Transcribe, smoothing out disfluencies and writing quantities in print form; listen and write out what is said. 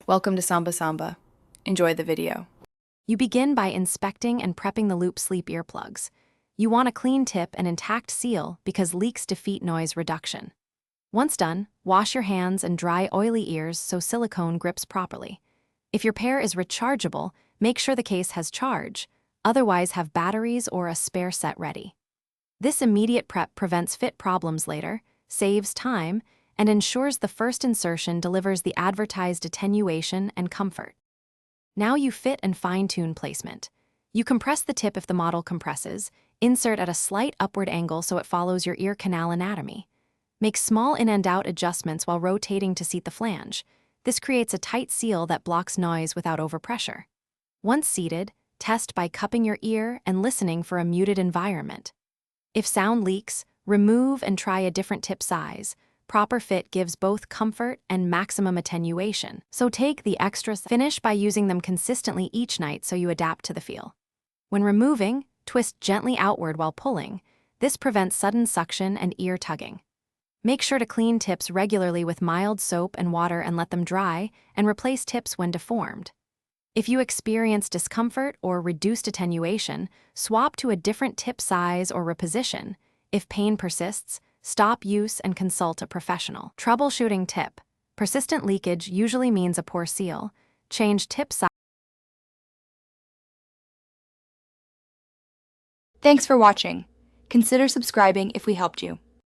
Welcome to Samba Samba. Enjoy the video. You begin by inspecting and prepping the loop sleep earplugs. You want a clean tip and intact seal because leaks defeat noise reduction. Once done, wash your hands and dry oily ears so silicone grips properly. If your pair is rechargeable, make sure the case has charge, otherwise have batteries or a spare set ready. This immediate prep prevents fit problems later, saves time, and ensures the first insertion delivers the advertised attenuation and comfort. Now you fit and fine-tune placement. You compress the tip if the model compresses, insert at a slight upward angle so it follows your ear canal anatomy. Make small in and out adjustments while rotating to seat the flange. This creates a tight seal that blocks noise without overpressure. Once seated, test by cupping your ear and listening for a muted environment. If sound leaks, remove and try a different tip size. Proper fit gives both comfort and maximum attenuation, so take the extras. Finish by using them consistently each night so you adapt to the feel. When removing, twist gently outward while pulling. This prevents sudden suction and ear tugging. Make sure to clean tips regularly with mild soap and water and let them dry, and replace tips when deformed. If you experience discomfort or reduced attenuation, swap to a different tip size or reposition. If pain persists, stop use and consult a professional. Troubleshooting tip. Persistent leakage usually means a poor seal. Change tip size. Thanks for watching. Consider subscribing if we helped you.